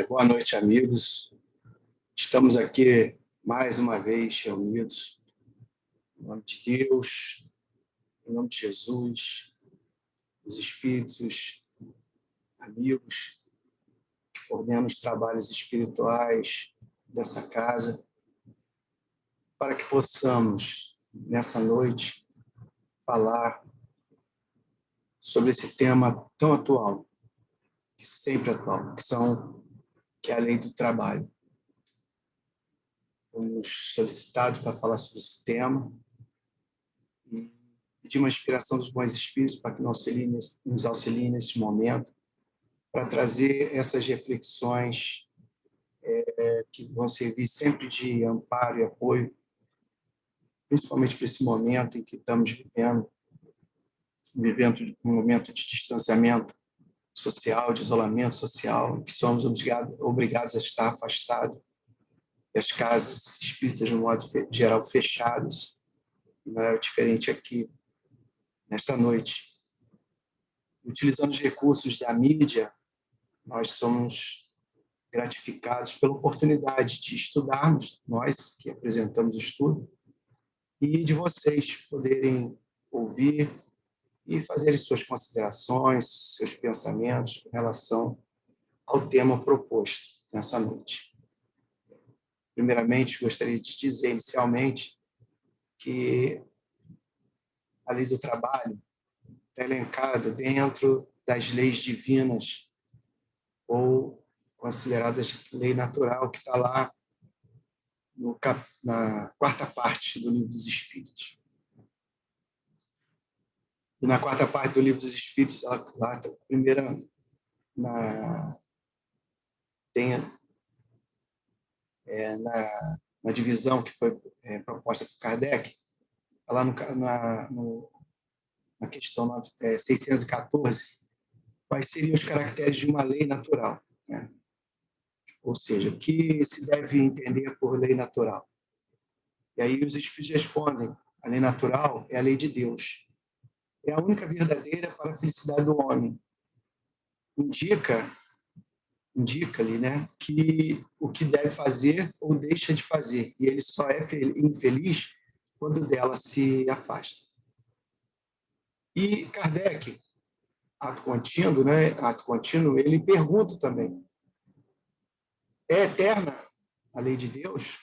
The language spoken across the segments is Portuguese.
Boa noite, amigos. Estamos aqui mais uma vez reunidos em nome de Deus, em nome de Jesus, os espíritos amigos que coordenam os trabalhos espirituais dessa casa, para que possamos, nessa noite, falar sobre esse tema tão atual, que sempre atual, que é a lei do trabalho. Fomos solicitados para falar sobre esse tema e pedir uma inspiração dos bons espíritos para que nos auxiliem nesse momento, para trazer essas reflexões que vão servir sempre de amparo e apoio, principalmente para esse momento em que estamos vivendo um momento de distanciamento social, de isolamento social, em que somos obrigados a estar afastados, e as casas espíritas, no modo geral, fechadas. Não é diferente aqui, nesta noite. Utilizando os recursos da mídia, nós somos gratificados pela oportunidade de estudarmos, nós que apresentamos o estudo, e de vocês poderem ouvir e fazerem suas considerações, seus pensamentos com relação ao tema proposto nessa noite. Primeiramente, gostaria de dizer inicialmente que a lei do trabalho está elencada dentro das leis divinas ou consideradas lei natural, que está lá na quarta parte do Livro dos Espíritos. E na quarta parte do Livro dos Espíritos, lá primeira tem na divisão que foi proposta por Kardec, lá na questão 614, quais seriam os caracteres de uma lei natural, né? Ou seja, o que se deve entender por lei natural? E aí os espíritos respondem: a lei natural é a lei de Deus. É a única verdadeira para a felicidade do homem. Indica-lhe, né, que o que deve fazer ou deixa de fazer. E ele só é infeliz quando dela se afasta. E Kardec, ato contínuo, ele pergunta também: é eterna a lei de Deus?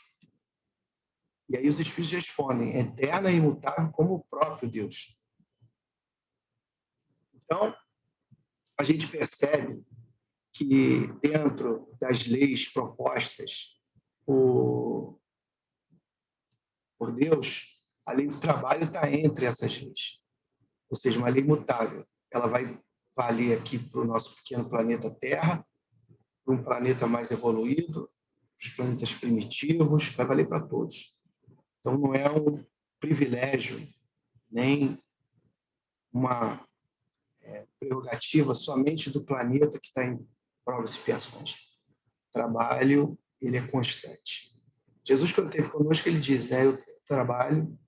E aí os espíritos respondem: eterna e imutável como o próprio Deus. Então, a gente percebe que dentro das leis propostas por Deus, a lei do trabalho está entre essas leis. Ou seja, uma lei mutável. Ela vai valer aqui para o nosso pequeno planeta Terra, para um planeta mais evoluído, para os planetas primitivos, vai valer para todos. Então, não é um privilégio, nem uma prerrogativa somente do planeta que está em provas e expiações. O trabalho, ele é constante. Jesus, quando esteve conosco, ele diz, né, eu trabalho,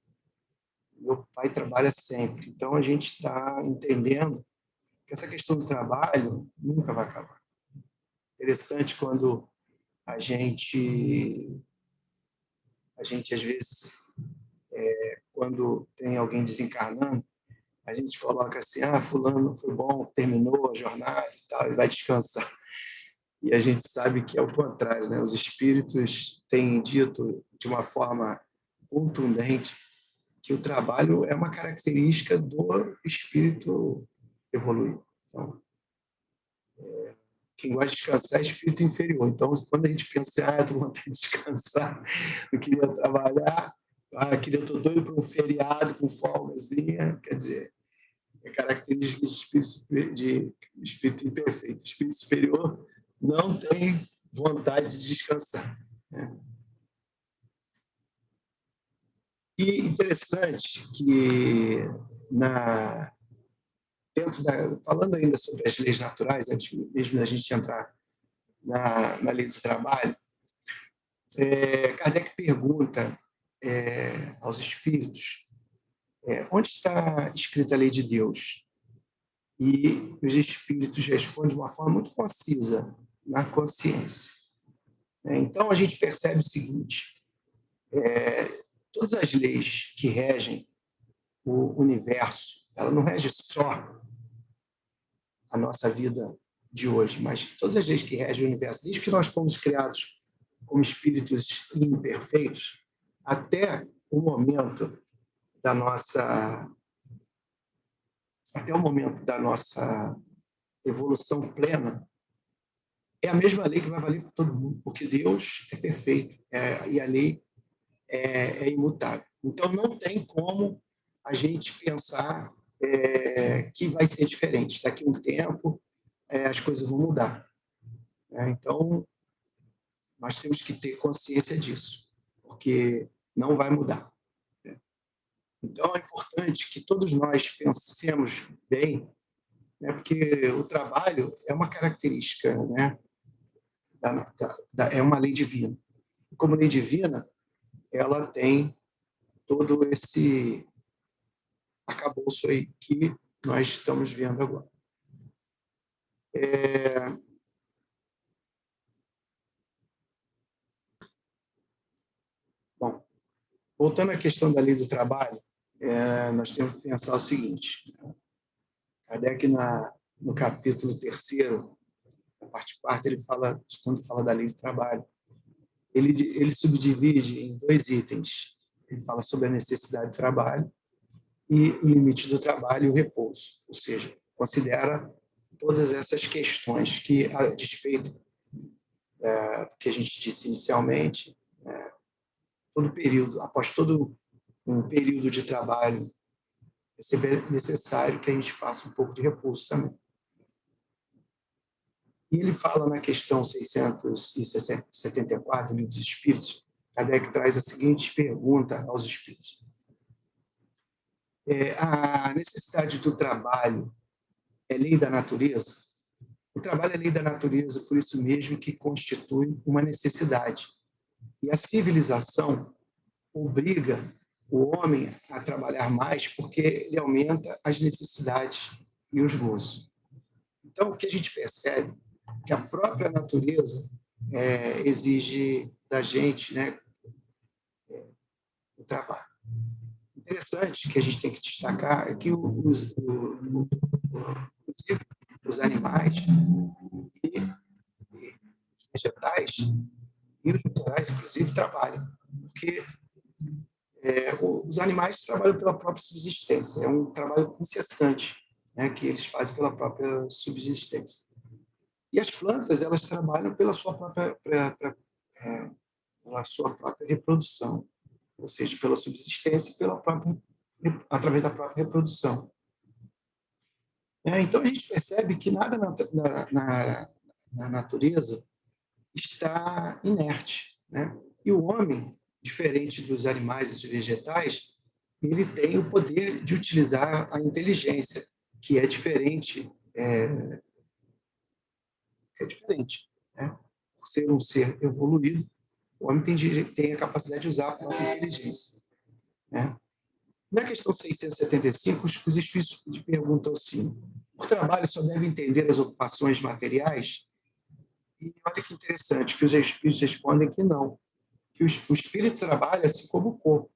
meu Pai trabalha sempre. Então, a gente está entendendo que essa questão do trabalho nunca vai acabar. Interessante quando a gente às vezes, quando tem alguém desencarnando, a gente coloca assim: fulano foi bom, terminou a jornada e tal, e vai descansar. E a gente sabe que é o contrário, né? Os espíritos têm dito de uma forma contundente que o trabalho é uma característica do espírito evoluído. Então, quem gosta de descansar é espírito inferior. Então, quando a gente pensa, eu estou com vontade de descansar, eu queria trabalhar, queria, estou doido para um feriado com folgazinha, quer dizer, é característica de espírito imperfeito. O espírito superior não tem vontade de descansar, né? E interessante que, falando ainda sobre as leis naturais, antes mesmo da gente entrar na lei do trabalho, Kardec pergunta aos espíritos onde está escrita a lei de Deus? E os espíritos respondem de uma forma muito concisa: na consciência. Então, a gente percebe o seguinte: todas as leis que regem o universo, ela não rege só a nossa vida de hoje, mas todas as leis que regem o universo, desde que nós fomos criados como espíritos imperfeitos, até o momento da nossa até o momento da nossa evolução plena, é a mesma lei que vai valer para todo mundo, porque Deus é perfeito e a lei imutável. Então, não tem como a gente pensar que vai ser diferente. Daqui a um tempo, as coisas vão mudar. Então, nós temos que ter consciência disso, porque não vai mudar. Então, é importante que todos nós pensemos bem, porque o trabalho é uma característica, é uma lei divina. Como lei divina, ela tem todo esse arcabouço aí que nós estamos vendo agora. Bom, voltando à questão da lei do trabalho, nós temos que pensar o seguinte: Kardec, no capítulo 3º, na parte 4ª, ele fala, quando fala da lei do trabalho, ele subdivide em 2 itens. Ele fala sobre a necessidade do trabalho e o limite do trabalho e o repouso, ou seja, considera todas essas questões que, a despeito do que a gente disse inicialmente, todo período, após todo um período de trabalho, é sempre necessário que a gente faça um pouco de repouso também. E ele fala na questão 674, Livro dos Espíritos, Kardec traz a seguinte pergunta aos espíritos: a necessidade do trabalho é lei da natureza? O trabalho é lei da natureza, por isso mesmo que constitui uma necessidade. E a civilização obriga o homem a trabalhar mais porque ele aumenta as necessidades e os gozos. Então, o que a gente percebe é que a própria natureza exige da gente, o trabalho. Interessante que a gente tem que destacar é que inclusive os animais e os vegetais e os minerais, inclusive, trabalham, porque os animais trabalham pela própria subsistência, é um trabalho incessante, que eles fazem pela própria subsistência. E as plantas, elas trabalham pela sua própria reprodução, ou seja, pela subsistência e através da própria reprodução. Então, a gente percebe que nada na natureza está inerte. E o homem, diferente dos animais e dos vegetais, ele tem o poder de utilizar a inteligência, que é diferente. Por ser um ser evoluído, o homem tem a capacidade de usar a própria inteligência. Na questão 675, os espíritos perguntam assim: o trabalho só deve entender as ocupações materiais? E olha que interessante, que os espíritos respondem que não, que o espírito trabalha assim como o corpo.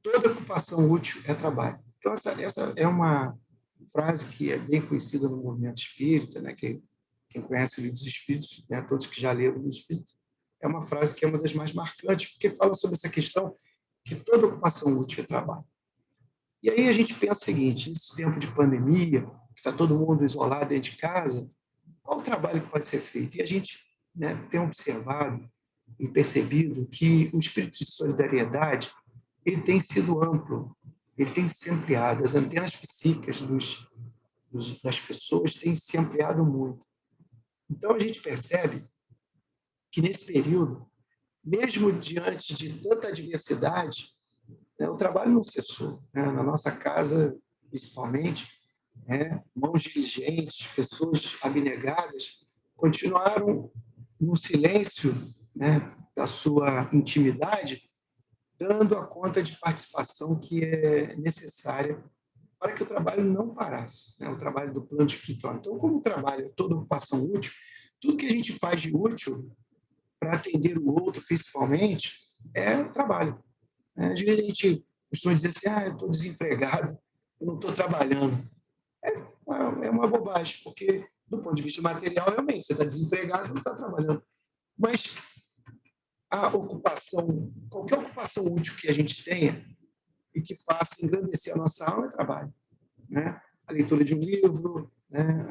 Toda ocupação útil é trabalho. Então, essa é uma frase que é bem conhecida no movimento espírita, quem conhece o Livro dos Espíritos, todos que já leram o Livro dos Espíritos, é uma frase que é uma das mais marcantes, porque fala sobre essa questão que toda ocupação útil é trabalho. E aí a gente pensa o seguinte: nesse tempo de pandemia, que está todo mundo isolado dentro de casa, qual o trabalho que pode ser feito? E a gente tem observado e percebido que o espírito de solidariedade ele tem sido amplo, ele tem se ampliado, as antenas psíquicas das pessoas têm se ampliado muito. Então, a gente percebe que, nesse período, mesmo diante de tanta adversidade, o trabalho não cessou. Na nossa casa, principalmente, mãos diligentes, pessoas abnegadas, continuaram no silêncio da sua intimidade, dando a conta de participação que é necessária para que o trabalho não parasse, o trabalho do plano espiritual. Então, como o trabalho é toda ocupação útil, tudo que a gente faz de útil para atender o outro, principalmente, é trabalho. Né? Às vezes a gente costuma dizer assim, eu estou desempregado, eu não estou trabalhando. É uma bobagem, porque, do ponto de vista material, realmente, você está desempregado e não está trabalhando. Mas a ocupação, qualquer ocupação útil que a gente tenha e que faça engrandecer a nossa alma é trabalho. Né? A leitura de um livro, né?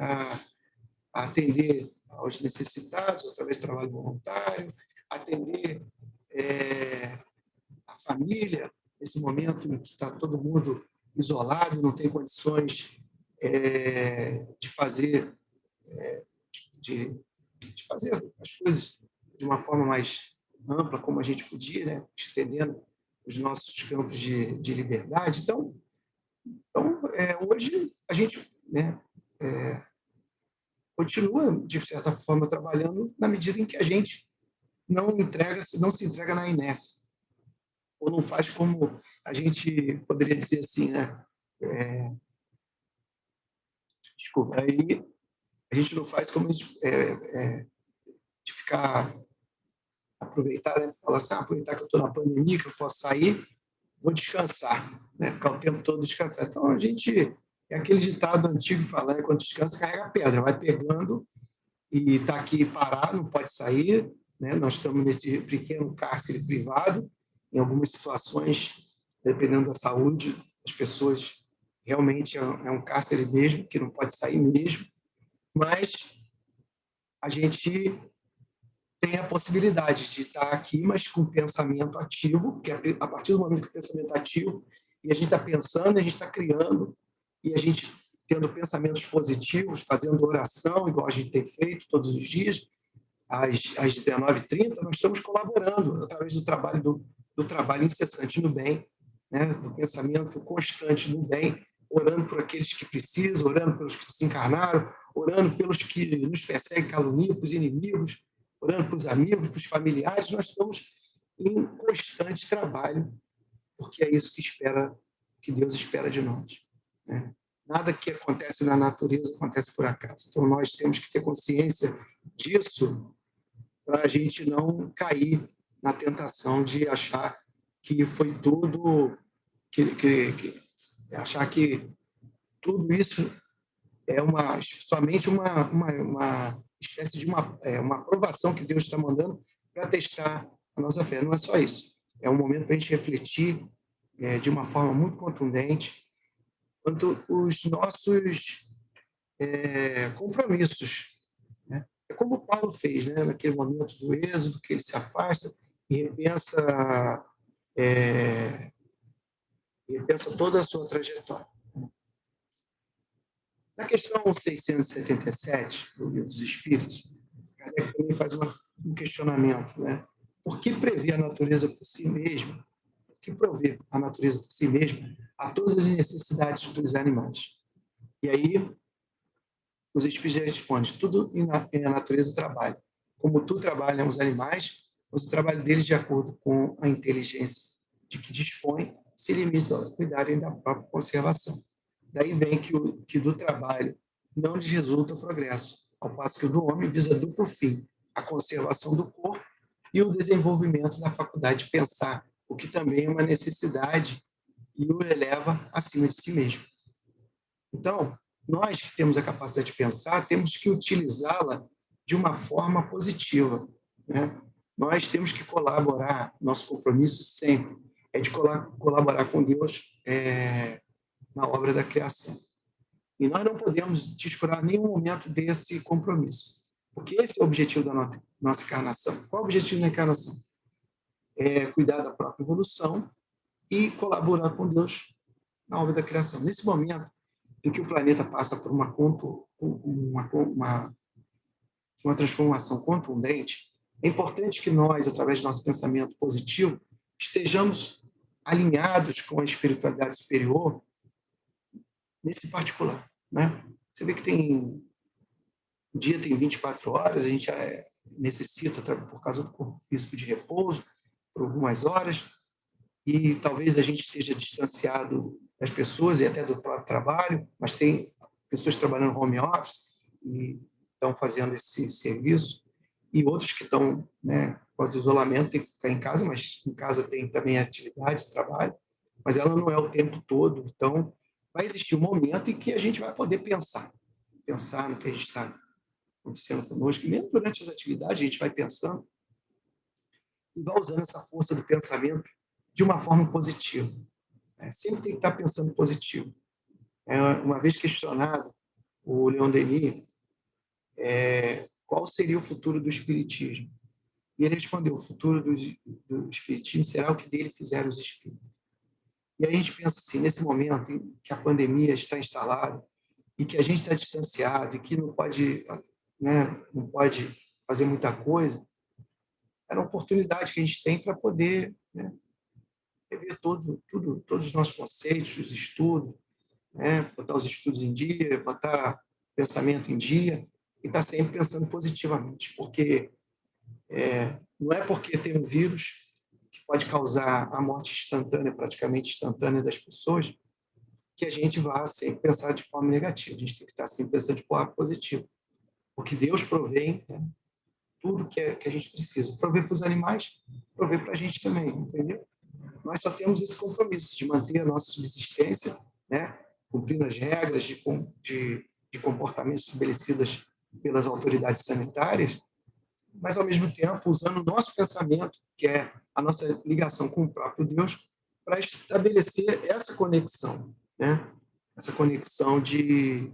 A atender aos necessitados através do trabalho voluntário, atender a família nesse momento em que está todo mundo isolado, não tem condições de fazer de, de fazer as coisas de uma forma mais ampla, como a gente podia, né? Estendendo os nossos campos de liberdade. Então hoje a gente, né, continua, de certa forma, trabalhando na medida em que a gente não se entrega na inércia, ou não faz como a gente poderia dizer assim, né? Desculpa, aí a gente não faz como a gente, de ficar, aproveitar, né? Falar assim, aproveitar que eu estou na pandemia, que eu posso sair, vou descansar, né? Ficar o tempo todo descansando. Então, a gente, é aquele ditado antigo falando, quando descansa, carrega pedra, vai pegando e está aqui parado, não pode sair, né? Nós estamos nesse pequeno cárcere privado, em algumas situações, dependendo da saúde, as pessoas realmente é um cárcere mesmo, que não pode sair mesmo, mas a gente tem a possibilidade de estar aqui, mas com pensamento ativo, porque a partir do momento que o pensamento é ativo, e a gente está pensando, a gente está criando, e a gente tendo pensamentos positivos, fazendo oração, igual a gente tem feito todos os dias, às 19h30, nós estamos colaborando através do trabalho incessante no bem, né? Do pensamento constante no bem, orando por aqueles que precisam, orando pelos que desencarnaram, orando pelos que nos perseguem, caluniam, para os inimigos, orando para os amigos, para os familiares. Nós estamos em constante trabalho, porque é isso que Deus espera de nós. Né? Nada que acontece na natureza acontece por acaso. Então, nós temos que ter consciência disso para a gente não cair na tentação de achar que foi tudo, achar que tudo isso é somente uma espécie de uma aprovação que Deus está mandando para testar a nossa fé. Não é só isso. É um momento para a gente refletir de uma forma muito contundente quanto os nossos compromissos. Né? É como o Paulo fez, né? Naquele momento do êxodo, que ele se afasta é, e repensa toda a sua trajetória. Na questão 677 do Livro dos Espíritos, Kardec também faz um questionamento. Né? Por que prever a natureza por si mesma? Por que prover a natureza por si mesma a todas as necessidades dos animais? E aí, os espíritos respondem, tudo em a natureza trabalha. Como tu trabalham os animais, mas o trabalho deles, de acordo com a inteligência de que dispõe, se limita a cuidarem da própria conservação. Daí vem que do trabalho não lhes resulta progresso, ao passo que o do homem visa duplo fim, a conservação do corpo e o desenvolvimento da faculdade de pensar, o que também é uma necessidade e o eleva acima de si mesmo. Então, nós que temos a capacidade de pensar, temos que utilizá-la de uma forma positiva. Né? Nós temos que colaborar, nosso compromisso sempre é de colaborar com Deus na obra da criação. E nós não podemos descurar nenhum momento desse compromisso, porque esse é o objetivo da nossa encarnação. Qual é o objetivo da encarnação? É cuidar da própria evolução e colaborar com Deus na obra da criação. Nesse momento em que o planeta passa por uma transformação contundente, é importante que nós, através do nosso pensamento positivo, estejamos alinhados com a espiritualidade superior nesse particular. Né? Você vê que o dia tem 24 horas, a gente necessita, por causa do corpo físico, de repouso por algumas horas, e talvez a gente esteja distanciado das pessoas e até do próprio trabalho, mas tem pessoas trabalhando home office e estão fazendo esse serviço, e outros que estão, né, com o isolamento, tem que ficar em casa, mas em casa tem também atividade, trabalho, mas ela não é o tempo todo. Então, vai existir um momento em que a gente vai poder pensar no que a gente está acontecendo conosco, e mesmo durante as atividades a gente vai pensando e vai usando essa força do pensamento de uma forma positiva. Sempre tem que estar pensando positivo. Uma vez questionado, o Leon Denis, qual seria o futuro do espiritismo? E ele respondeu: o futuro do espiritismo será o que dele fizeram os espíritos. E aí a gente pensa assim, nesse momento em que a pandemia está instalada e que a gente está distanciado e que não pode, né, não pode fazer muita coisa, era uma oportunidade que a gente tem para poder, né, rever todos os nossos conceitos, os estudos, né, botar os estudos em dia, botar o pensamento em dia e estar sempre pensando positivamente, porque não é porque tem um vírus que pode causar a morte instantânea, praticamente instantânea das pessoas, que a gente vá sempre pensar de forma negativa. A gente tem que estar sempre pensando de forma positiva, porque Deus provém, né, tudo que a gente precisa. Prover para os animais, prover para a gente também, entendeu? Nós só temos esse compromisso de manter a nossa subsistência, né, cumprindo as regras de comportamento estabelecidas pelas autoridades sanitárias, mas, ao mesmo tempo, usando o nosso pensamento, que é a nossa ligação com o próprio Deus, para estabelecer essa conexão, né? Essa conexão de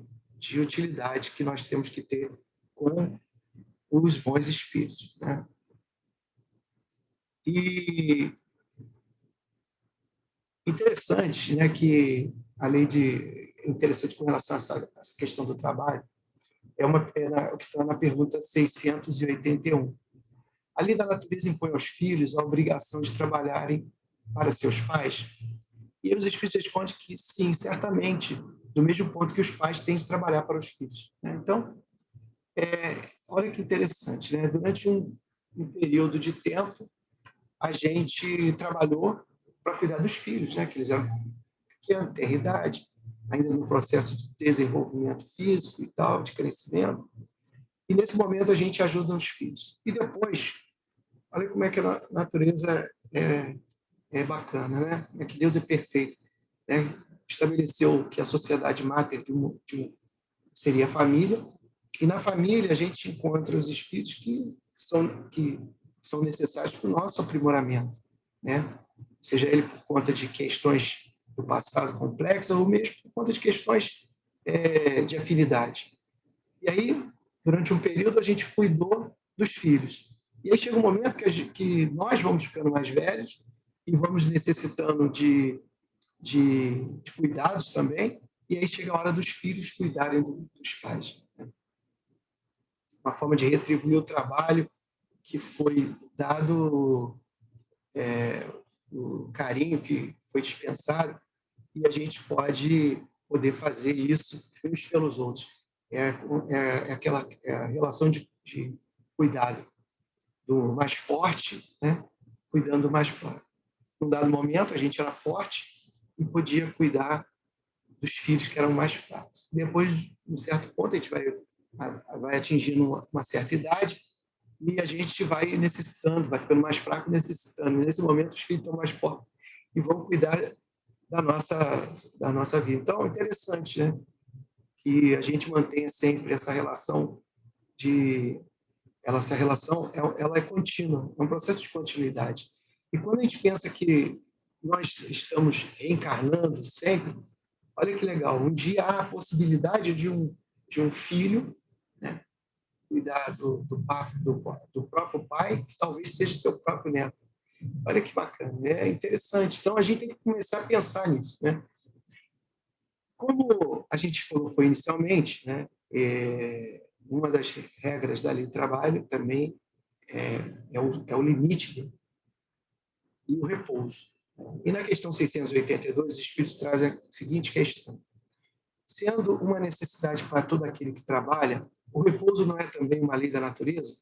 utilidade que nós temos que ter com os bons espíritos, né? E interessante, né, que interessante com relação a essa questão do trabalho, o que está na pergunta 681. A lei da natureza impõe aos filhos a obrigação de trabalharem para seus pais? E os espíritos respondem que sim, certamente, do mesmo ponto que os pais têm de trabalhar para os filhos, né? Então, olha que interessante, né? Durante um período de tempo, a gente trabalhou para cuidar dos filhos, né? Que eles eram pequenos, têm idade, ainda no processo de desenvolvimento físico e tal, de crescimento. E nesse momento a gente ajuda os filhos. E depois, olha como é que a natureza é bacana, né? Como é que Deus é perfeito, né? Estabeleceu que a sociedade máter seria a família, e na família a gente encontra os espíritos que são necessários para o nosso aprimoramento, né? Seja ele por conta de questões do passado complexas ou mesmo por conta de questões de afinidade. E aí, durante um período, a gente cuidou dos filhos. E aí chega um momento que nós vamos ficando mais velhos e vamos necessitando de cuidados também, e aí chega a hora dos filhos cuidarem dos pais, né? Uma forma de retribuir o trabalho que foi dado, o carinho que foi dispensado, e a gente poder fazer isso uns pelos outros. É a relação de cuidado do mais forte, né, cuidando do mais fraco. Num dado momento, a gente era forte e podia cuidar dos filhos que eram mais fracos. Depois, de um certo ponto, a gente vai atingindo uma certa idade e a gente vai necessitando, vai ficando mais fraco, necessitando. E nesse momento, os filhos estão mais fortes e vão cuidar da nossa, da nossa vida. Então, é interessante, né, que a gente mantenha sempre essa relação essa relação ela é contínua, é um processo de continuidade. E quando a gente pensa que nós estamos reencarnando sempre, olha que legal, um dia há a possibilidade de um filho, né, cuidar do próprio pai, que talvez seja seu próprio neto. Olha que bacana, é interessante. Então, a gente tem que começar a pensar nisso, né? Como a gente colocou inicialmente, né, uma das regras da lei do trabalho também é o limite e o repouso. E na questão 682, os Espíritos trazem a seguinte questão: sendo uma necessidade para todo aquele que trabalha, o repouso não é também uma lei da natureza?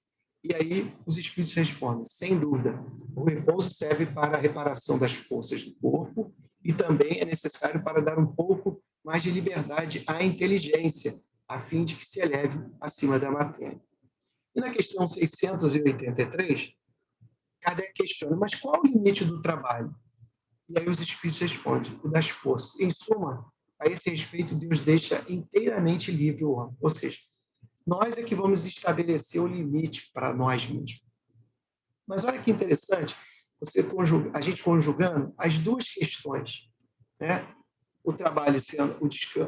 E aí os Espíritos respondem: sem dúvida, o repouso serve para a reparação das forças do corpo e também é necessário para dar um pouco mais de liberdade à inteligência, a fim de que se eleve acima da matéria. E na questão 683, Kardec questiona, mas qual o limite do trabalho? E aí os espíritos respondem, o das forças. Em suma, a esse respeito, Deus deixa inteiramente livre o homem. Ou seja, nós é que vamos estabelecer o limite para nós mesmos. Mas olha que interessante, a gente conjugando as duas questões, né? O trabalho sendo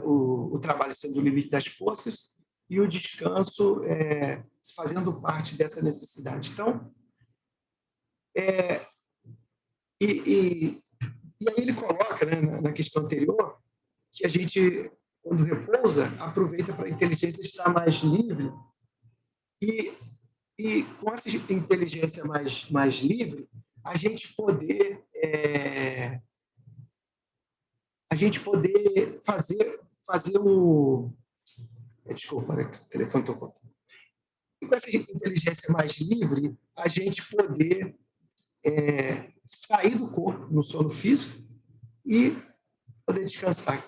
o trabalho sendo o limite das forças e o descanso fazendo parte dessa necessidade. Então, e, e, e aí ele coloca, né, na questão anterior, que a gente, quando repousa, aproveita para a inteligência estar mais livre e, com essa inteligência mais livre, a gente poder fazer o... Desculpa, né, o telefone tocou. E com essa inteligência mais livre, a gente poder sair do corpo no sono físico e poder descansar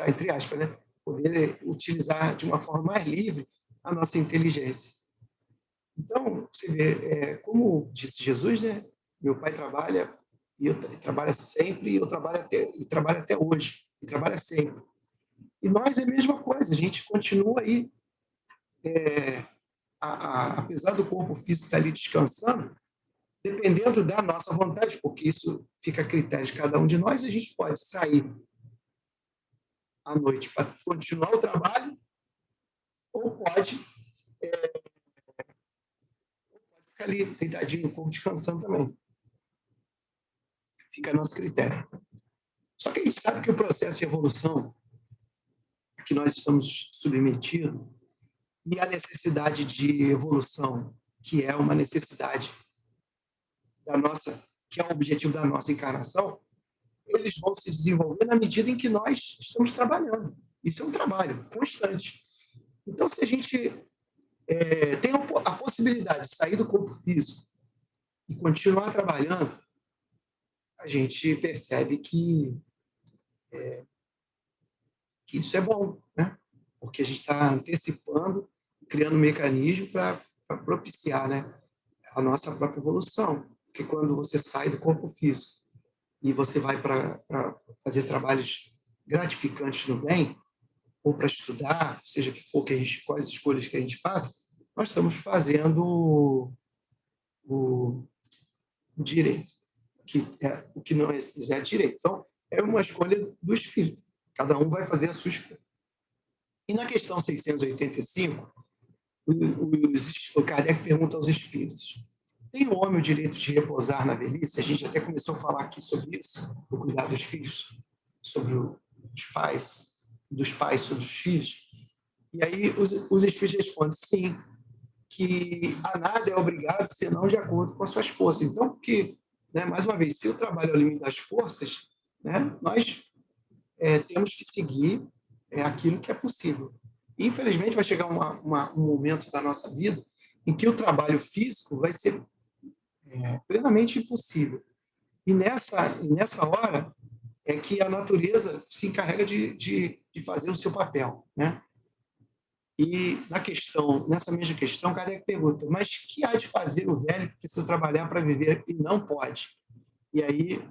entre aspas, né? Poder utilizar de uma forma mais livre a nossa inteligência. Então, você vê, como disse Jesus, né? Meu pai trabalha e trabalha sempre e eu trabalho até hoje e trabalha sempre. E nós é a mesma coisa, a gente continua aí, apesar do corpo físico estar ali descansando, dependendo da nossa vontade, porque isso fica a critério de cada um de nós, a gente pode sair à noite para continuar o trabalho ou pode ficar ali deitadinho, um pouco descansando também. Fica a nosso critério. Só que a gente sabe que o processo de evolução a que nós estamos submetidos e a necessidade de evolução, que é uma necessidade da nossa, que é o objetivo da nossa encarnação, eles vão se desenvolver na medida em que nós estamos trabalhando. Isso é um trabalho constante. Então, se a gente tem a possibilidade de sair do corpo físico e continuar trabalhando, a gente percebe que isso é bom, né? Porque a gente está antecipando, criando um mecanismo para propiciar, né, a nossa própria evolução. Porque quando você sai do corpo físico e você vai para fazer trabalhos gratificantes no bem, ou para estudar, seja que for quais escolhas que a gente faça, nós estamos fazendo o direito, que é o que não é direito. Então, é uma escolha do espírito. Cada um vai fazer a sua escolha. E na questão 685, o Kardec pergunta aos espíritos: tem o homem o direito de repousar na velhice? A gente até começou a falar aqui sobre isso, o cuidar dos filhos, sobre os pais, dos pais sobre os filhos. E aí os espíritos respondem: sim, que a nada é obrigado, senão de acordo com as suas forças. Então, né, mais uma vez, se o trabalho é o limite das forças, né, nós temos que seguir aquilo que é possível. E, infelizmente, vai chegar um momento da nossa vida em que o trabalho físico vai ser plenamente impossível. E nessa hora é que a natureza se encarrega de fazer o seu papel, né? E nessa mesma questão, Kardec pergunta: mas que há de fazer o velho que precisa trabalhar para viver e não pode? E aí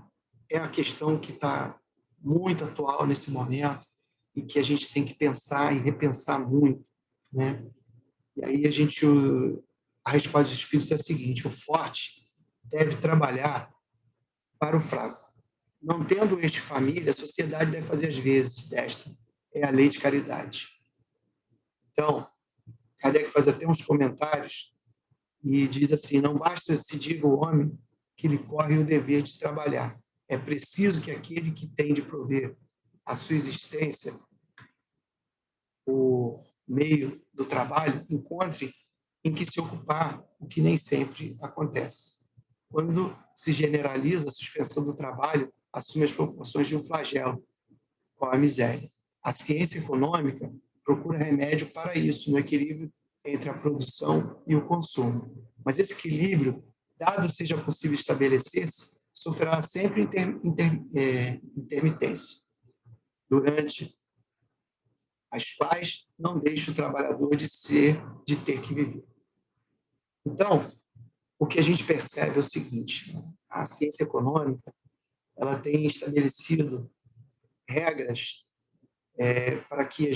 é a questão que está muito atual nesse momento e que a gente tem que pensar e repensar muito, né? E aí a resposta dos espíritos é a seguinte: o forte deve trabalhar para o fraco. Não tendo este família, a sociedade deve fazer as vezes desta. É a lei de caridade. Então, Kardec faz até uns comentários e diz assim: não basta se diga o homem que lhe corre o dever de trabalhar. É preciso que aquele que tem de prover a sua existência por meio do trabalho encontre em que se ocupar, o que nem sempre acontece. Quando se generaliza a suspensão do trabalho, assume as proporções de um flagelo, com a miséria. A ciência econômica procura remédio para isso, no equilíbrio entre a produção e o consumo. Mas esse equilíbrio, dado seja possível estabelecer-se, sofrerá sempre intermitência. Durante as quais não deixam o trabalhador de ter que viver. Então, o que a gente percebe é o seguinte: a ciência econômica ela tem estabelecido regras para que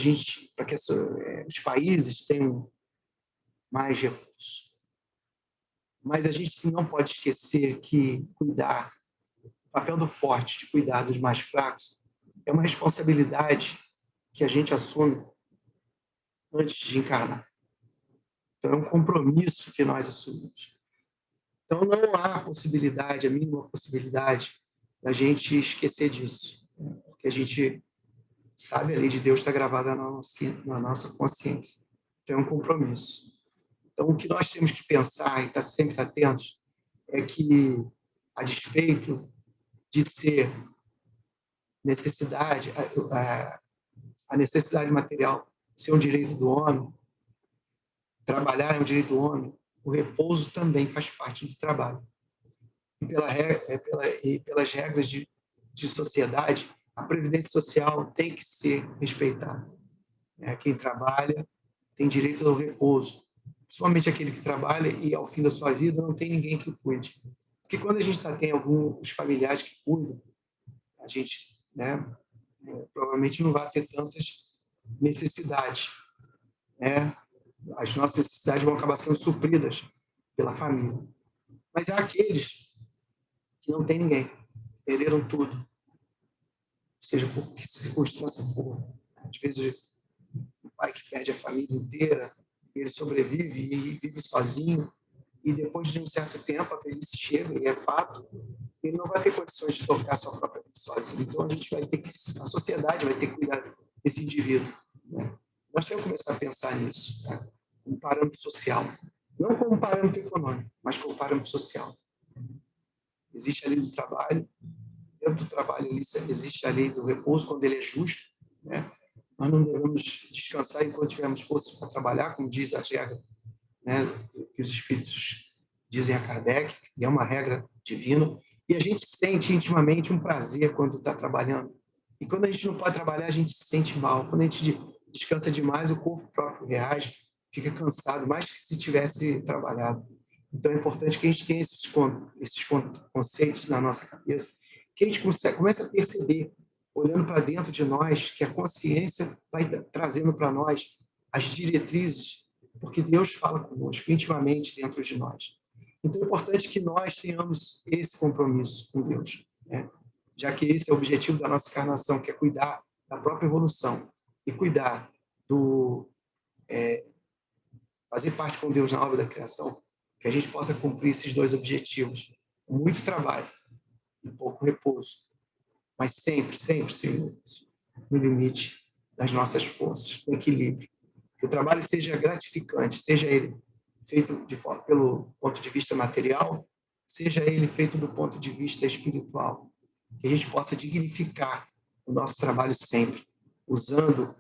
os países tenham mais recursos. Mas a gente não pode esquecer que o papel do forte de cuidar dos mais fracos é uma responsabilidade que a gente assume antes de encarnar. Então, é um compromisso que nós assumimos. Então, não há possibilidade, a mínima possibilidade, da gente esquecer disso, porque a gente sabe, a lei de Deus está gravada na nossa consciência. Então, é um compromisso. Então, o que nós temos que pensar e estar sempre atentos é que, a despeito de ser necessidade, a necessidade material ser um direito do homem, trabalhar é um direito do homem, o repouso também faz parte do trabalho. E pelas regras de sociedade, a previdência social tem que ser respeitada. Quem trabalha tem direito ao repouso, principalmente aquele que trabalha e, ao fim da sua vida, não tem ninguém que o cuide. Porque quando a gente tem alguns familiares que cuidam, a gente, provavelmente não vai ter tantas necessidades. As nossas necessidades vão acabar sendo supridas pela família. Mas há aqueles que não têm ninguém, perderam tudo, seja por que circunstância for. Às vezes, o pai que perde a família inteira, ele sobrevive e vive sozinho, e depois de um certo tempo a velhice chega, e é fato, ele não vai ter condições de tocar sua própria vida sozinho. Então, a sociedade vai ter que cuidar desse indivíduo. Nós temos que começar a pensar nisso, como parâmetro social. Não como parâmetro econômico, mas como parâmetro social. Existe a lei do trabalho, dentro do trabalho existe a lei do repouso, quando ele é justo. Nós não devemos descansar enquanto tivermos força para trabalhar, como diz a regra, que os espíritos dizem a Kardec, que é uma regra divina, e a gente sente intimamente um prazer quando está trabalhando. E quando a gente não pode trabalhar, a gente se sente mal. Quando a gente descansa demais, o corpo próprio reage, fica cansado, mais que se tivesse trabalhado. Então, é importante que a gente tenha esses conceitos na nossa cabeça, que a gente comece a perceber, olhando para dentro de nós, que a consciência vai trazendo para nós as diretrizes, porque Deus fala conosco intimamente dentro de nós. Então, é importante que nós tenhamos esse compromisso com Deus, já que esse é o objetivo da nossa encarnação, que é cuidar da própria evolução e cuidar fazer parte com Deus na obra da criação, que a gente possa cumprir esses dois objetivos. Muito trabalho e pouco repouso, mas sempre, sempre, Senhor, no limite das nossas forças, com equilíbrio. Que o trabalho seja gratificante, seja ele feito pelo ponto de vista material, seja ele feito do ponto de vista espiritual. Que a gente possa dignificar o nosso trabalho sempre, usando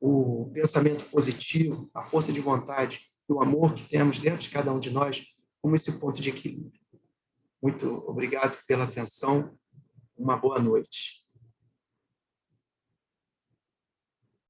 o pensamento positivo, a força de vontade e o amor que temos dentro de cada um de nós como esse ponto de equilíbrio. Muito obrigado pela atenção. Uma boa noite.